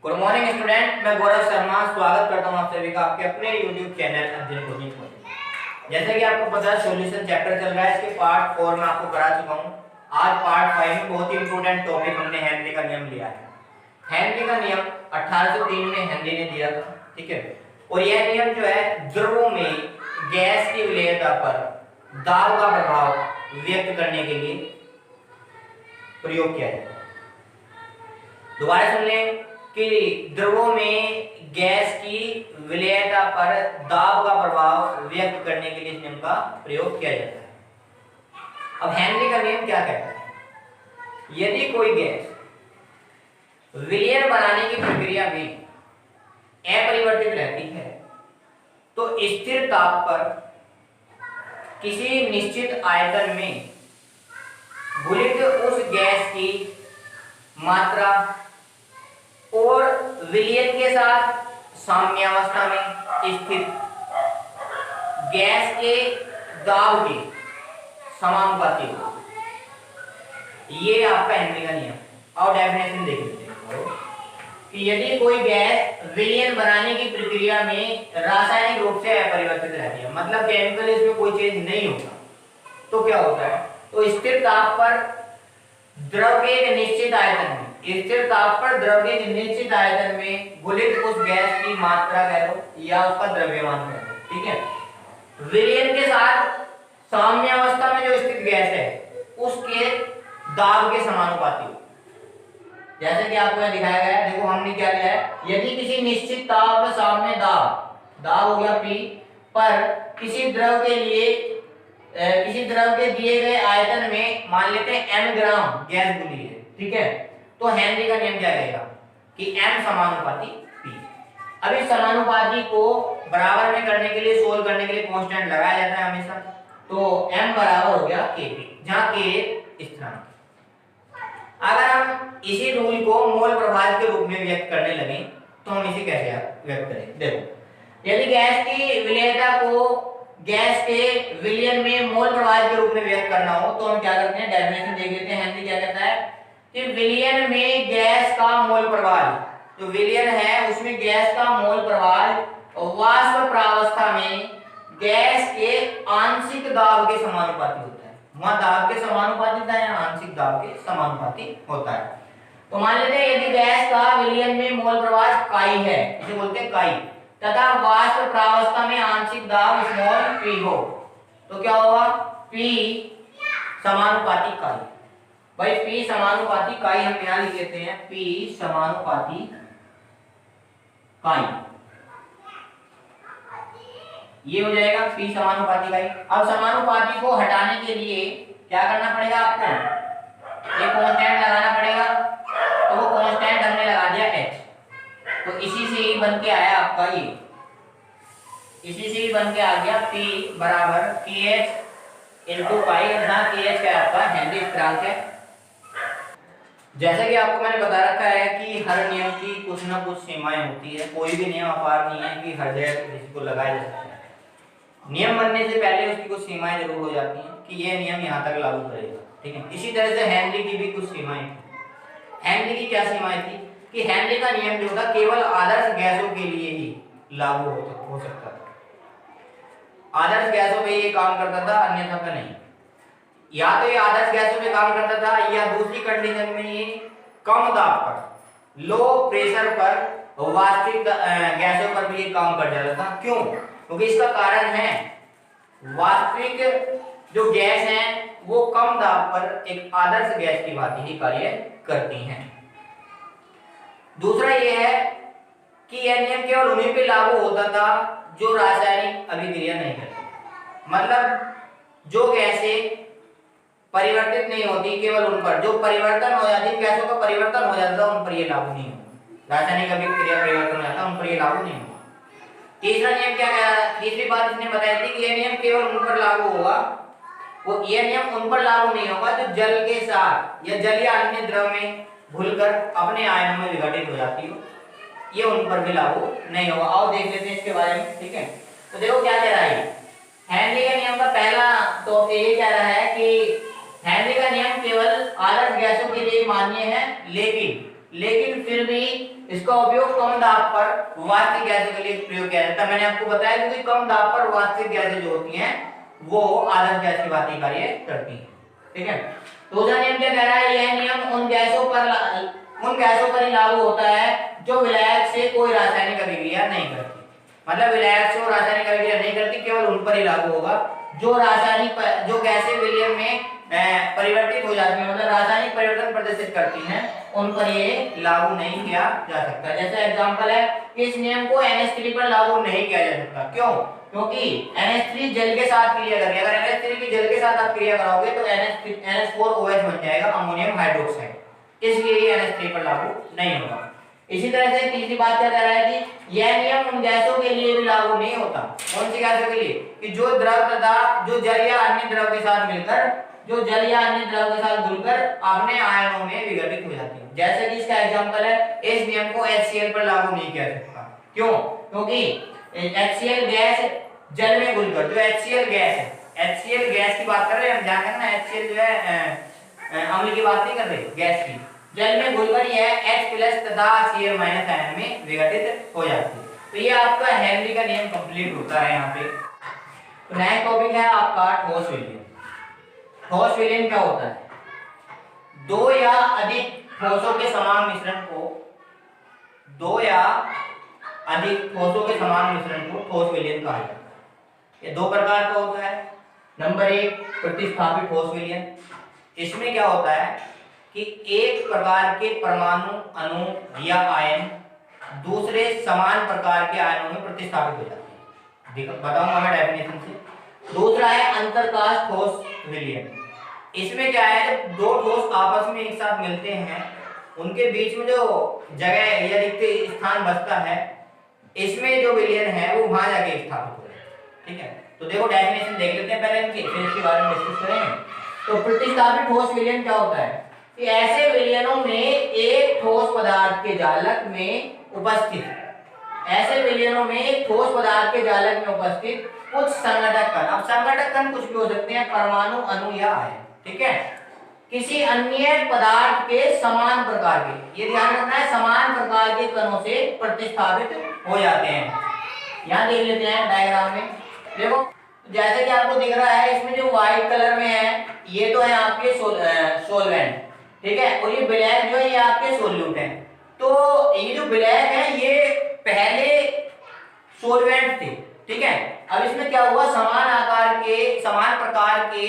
Good morning student, मैं गौरव शर्मा स्वागत करता हूं आप सभी का आपके अपने YouTube चैनल अध्ययन कोचिंग में। जैसे कि आपको पता है सॉल्यूशन चैप्टर चल रहा है, इसके पार्ट 4 में आपको करा चुका हूं। आज पार्ट 5 में बहुत ही इंपॉर्टेंट टॉपिक हमने हेनरी का नियम लिया है। हेनरी का नियम 1803 में हेनरी ने दिया था, ठीक है। और यह नियम जो है द्रवों में गैस की विलेयता पर दाब का प्रभाव व्यक्त करने के लिए प्रयोग किया जाता है। दोबारा सुन लें कि द्रवों में गैस की विलेयता पर दाब का प्रभाव व्यक्त करने के लिए इस नियम का प्रयोग किया जाता है। अब हेनरी का नियम क्या कहता है? यदि कोई गैस विलयन बनाने की प्रक्रिया में अपरिवर्तित रहती है तो स्थिर ताप पर किसी निश्चित आयतन में घुलित उस गैस की मात्रा और विलयन के साथ साम्यावस्था में स्थित गैस के दाब के समानुपाती हो। ये आपका हेनरी का नियम। और डेफिनेशन देख लेते हैं कि यदि कोई गैस विलयन बनाने की प्रक्रिया में रासायनिक रूप से अपरिवर्तित रहती है, मतलब केमिकल इसमें कोई चेंज नहीं होता, तो क्या होता है? तो स्थिर ताप पर द्रव के एक निश्चित आयतन में घुलित उस गैस की मात्रा कह दो या उसका द्रव्यमान कह दो, ठीक है। विलयन के साथ साम्यावस्था में जो स्थित गैस है उसके दाब के समानुपाती हो। जैसे कि आपको यहां दिखाया गया है, देखो हमने क्या लिया है, यदि किसी निश्चित ताप साम्य दाब हो गया P पर किसी द्रव के दिए गए आयतन में मान लेते हैं m ग्राम गैस घुली है, ठीक है। तो हेनरी का नियम क्या कहेगा कि m समानुपाती P। अब इस समानुपाती को बराबर में करने के लिए, सोल्व करने के लिए कांस्टेंट लगाया जाता है हमेशा। तो m बराबर हो गया Kp, जहां K स्थिरांक। अगर हम इसी रूल को मोल प्रभाव के रूप में व्यक्त करने लगे तो हम इसे कैसे व्यक्त करें? देखो, यदि गैस की विलेयता को गैस के विलयन में मोल प्रभाव के रूप में व्यक्त करना हो तो हम क्या करते हैं? डेफिनेशन देख लेते हैं। हेनरी क्या कहता है कि विलयन में गैस का मोल प्रभाव, जो विलयन है उसमें गैस का मोल प्रभाव वाष्प प्रावस्था में गैस के आंशिक दाब के समानुपाती होता है। वहां दाब के समानुपाती था या आंशिक दाब के समानुपाती होता है। तो मान लेते हैं यदि गैस का विलयन में मोल प्रभाव काई है, इसे बोलते हैं काई, तथा वाष्प प्रावस्था में आंशिक दाब स्मॉल p हो, तो क्या होगा? p समानुपाती काई। भाई p समानुपाती काई हम यहां लिख लेते हैं, p समानुपाती काई, ये हो जाएगा p समानुपाती काई। अब समानुपाती को हटाने के लिए क्या करना पड़ेगा? आपको एक कांस्टेंट लगाना पड़ेगा। तो वो कांस्टेंट हमने लगा दिया h। तो इसी से ही बन के आया आपका ये, इसी से ही बन के आ गया p बराबर kh इंटू पाई, जहां kh क्या आपका हेनरी स्थिरांक है। जैसा कि आपको मैंने बता रखा है कि हर नियम की कुछ ना कुछ सीमाएं होती है, कोई भी नियम अपार नहीं है कि हर जगह किसी को लगाया जा सकता है। नियम बनने से पहले उसकी कुछ सीमाएं जरूर हो जाती हैं कि यह नियम यहाँ तक लागू करेगा, ठीक है। इसी तरह से हेनरी की भी कुछ सीमाएं थी। हेनरी की क्या सीमाएं थी कि हेनरी का नियम जो था केवल आदर्श गैसों के लिए ही लागू हो सकता था। आदर्श गैसों पे ये काम करता था, अन्यथा का नहीं। या तो ये आदर्श गैसों पे काम करता था या दूसरी कंडीशन में ये कम दाब पर, लो प्रेशर पर वास्तविक गैसों पर भी ये काम कर जाता था। क्यों? क्योंकि इसका कारण है वास्तविक जो गैस है वो कम दाब पर एक आदर्श गैस की भांति ही कार्य करती हैं। दूसरा ये है कि यह नियम केवल उन्हीं पे लागू होता था जो रासायनिक अभिक्रिया नहीं करती, मतलब जो गैसें परिवर्तित नहीं होती केवल उन पर, जो परिवर्तन हो जाती, गैसों का परिवर्तन हो जाता उन पर ये लागू नहीं होगा। रासायनिक अभिक्रिया परिवर्तन हो जाता उन पर ये लागू नहीं होगा। तीसरा नियम क्या कह रहा है? तीसरी बात इसने बताई थी कि यह नियम केवल उन पर लागू होगा, वो यह नियम उन पर लागू नहीं होगा जो जल के साथ या जल या अन्य द्रव में घुलकर अपने आयनों में विघटित हो जाती हो, ये उन पर भी लागू नहीं होगा। आओ देख लेते हैं इसके बारे में, ठीक है। तो देखो क्या कह रहा है हेनरी का नियम का पहला तो ये कह रहा है कि हेनरी का नियम केवल आदर्श गैसों के लिए मान्य है, लेकिन लेकिन फिर भी इसका उपयोग कम दाब पर वास्तविक गैसों के लिए प्रयोग किया जाता है। मैंने आपको बताया क्योंकि कम दाब पर वास्तविक गैसें जो होती हैं वो आदर्श गैस की भांति कार्य करती हैं। ठीक है, दूसरा नियम क्या कह रहा है, यह नियम उन गैसों पर ही लागू होता है जो विलायक से कोई रासायनिक अभिक्रिया नहीं करती। मतलब विलायक से वो रासायनिक अभिक्रिया नहीं करती, केवल उन पर ही लागू होगा जो गैसें विलयन में परिवर्तित हो जाती हैं, मतलब रासायनिक परिवर्तन प्रदर्शित करती हैं, उन पर ये लागू नहीं किया जा सकता। जैसे एग्जांपल है कि इस नियम को NH3 पर लागू नहीं किया जा सकता। क्यों? क्योंकि NH3 जल के साथ क्रिया करेगी। अगर NH3 की जल के साथ आप क्रिया कराओगे तो NH4OH बन जाएगा, अमोनियम हाइड्रोक्साइड, इसलिए ये NH3 पर लागू नहीं होगा। इसी तरह से तीसरी बात क्या कह रहा है कि यह नियम उन गैसों के लिए भी लागू नहीं होता। कौन सी गैसों के लिए? कि जो द्रव तथा जो जल या अन्य द्रव के साथ घुलकर अपने आयनों में विघटित हो जाती है। जैसे कि इसका एग्जांपल है, इस नियम को HCl पर लागू नहीं किया जा सकता। क्यों? क्योंकि HCl गैस जल में घुलकर, जो HCl गैस है, HCl गैस की बात कर रहे हैं हम, ध्यान रखना HCl जो है अम्ल की बात नहीं कर रहे, गैस की, जल में घुलकर यह H+ तथा Cl- आयन में विघटित हो जाती है। तो ये आपका हेनरी का नियम कंप्लीट होता है यहाँ पे। तो नेक्स्ट टॉपिक है आपका ठोस विलयन। ठोस विलयन क्या होता है? दो या अधिक ठोसों के समान मिश्रण को ठोस विलयन कहा जाता है। ये दो प्रकार का होता है। नंबर 1 प्रतिस्थापित ठोस विलयन। इसमें क्या होता है कि एक प्रकार के परमाणु, अणु या आयन दूसरे समान प्रकार के आयनों में प्रतिस्थापित हो जाते हैं। बताऊंगा मैं डेफिनेशन से। दूसरा है अंतरकाश ठोस विलयन। इसमें क्या है, जब दो ठोस आपस में एक साथ मिलते हैं, उनके बीच में जो जगह या रिक्त स्थान बचता है, इसमें जो विलयन है वो वहां जाके स्थापित हो जाता है। ठीक है, तो देखो डेफिनेशन देख लेते हैं पहले इनकी, फिर इसके बारे में डिस्कस करेंगे। तो प्रतिस्थापित ठोस विलयन क्या होता है कि ऐसे विलयनों में एक ठोस पदार्थ के जालक में उपस्थित कुछ संघटक कण, अब संघटक कण कुछ भी हो सकते हैं, परमाणु, अणु या आयन, ठीक है, किसी अन्य पदार्थ के समान प्रकार के, ये ध्यान रखना है, समान प्रकार के कणों से प्रतिस्थापित हो जाते हैं। यहां देख लेते हैं डायग्राम में, देखो जैसे कि आपको दिख रहा है, इसमें जो व्हाइट कलर में है ये तो है आपके सोलवेंट, ठीक है, और ये ब्लैक जो है ये आपके सोल्यूट है। तो ये जो ब्लैक है ये पहले सोलवेंट थे, ठीक है। अब इसमें क्या हुआ, समान प्रकार के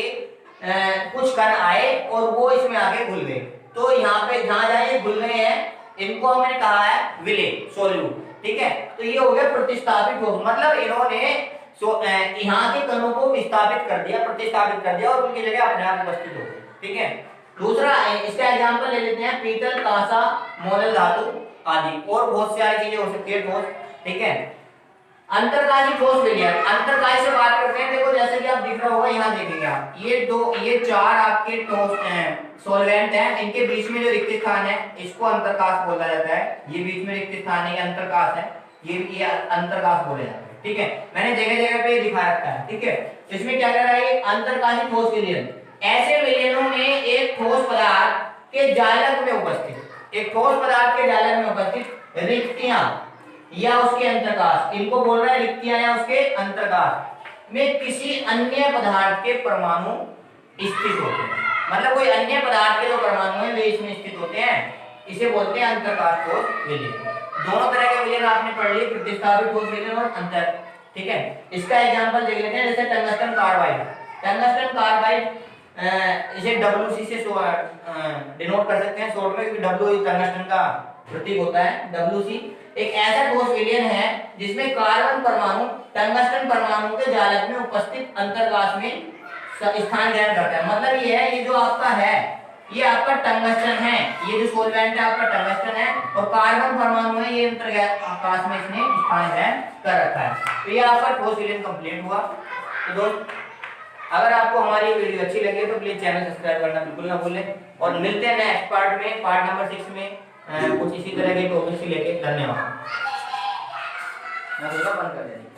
कुछ कण आए और वो इसमें आके घुल गए। तो यहाँ पे जहां जाए घुल गए हैं, इनको हमने कहा है विलय, सोल्यूट, ठीक है। तो ये हो गया प्रतिस्थापित ठोस, मतलब इन्होंने यहाँ के कणों को विस्थापित कर दिया, प्रतिस्थापित कर दिया और उनकी जगह अपने आप उपस्थित हो गए, ठीक है। दूसरा इसका एग्जांपल ले लेते हैं, पीतल, कांसा, मोलल धातु आदि, और बहुत सारी चीजें हो सकती है ठोस, ठीक है। अंतरकाशी ठोस विलयन, अंतरकाशी से बात करते हैं, देखो जैसे कि आप दिख रहा होगा, यहाँ देखेंगे आप, ये चार आपके ठोस सॉल्वेंट हैं, इनके बीच में जो रिक्त स्थान है इसको अंतरकाश बोला जाता है। ये बीच में रिक्त स्थान है, ये अंतरकाश है, ये अंतरकाश बोले जाते हैं, ठीक है। मैंने जगह जगह पे दिखा रखा है, ठीक है। इसमें क्या कर रहा है, अंतरकाशी ठोस विलयन, ऐसे विलयनों में एक ठोस पदार्थ के जालक में उपस्थित रिक्तियां या उसके अंतरकाश, इनको बोल रहा है रिक्तियां या उसके अंतरकाश में किसी अन्य पदार्थ के परमाणु स्थित होते हैं, मतलब कोई अन्य पदार्थ के जो परमाणु हैं वे इसमें स्थित होते हैं, इसे बोलते हैं अंतरकाश ठोस विलयन। दोनों तरह के विलयन आपने पढ़ लिए, प्रतिस्थापित ठोस विलयन और अंतर, ठीक है। इसका एग्जांपल देख लेते हैं, जैसे टंगस्टन कार्बाइड, इसे WC से डिनोट कर सकते हैं शॉर्ट में, क्योंकि W टंगस्टन का प्रतीक होता है। WC एक ऐसा ठोस विलयन है जिसमें कार्बन परमाणु टंगस्टन परमाणु के जालक में उपस्थित अंतरकाश में स्थान ग्रहण करता है। मतलब ये है, ये जो आपका है ये आपका टंगस्टन है, ये जो सोलवेंट है आपका टंगस्टन है, और कार्बन परमाणु है ये अंतरकाश में इसने स्थान ग्रहण कर रखा है। तो ये आपका ठोस विलयन कंप्लीट हुआ। तो दोस्त, अगर आपको हमारी वीडियो अच्छी लगी तो प्लीज चैनल सब्सक्राइब करना बिल्कुल ना भूलें, और मिलते हैं नेक्स्ट पार्ट में, पार्ट नंबर 6 में कुछ इसी तरह के टॉपिक से लेके। धन्यवाद। मैं बंद कर देंगे।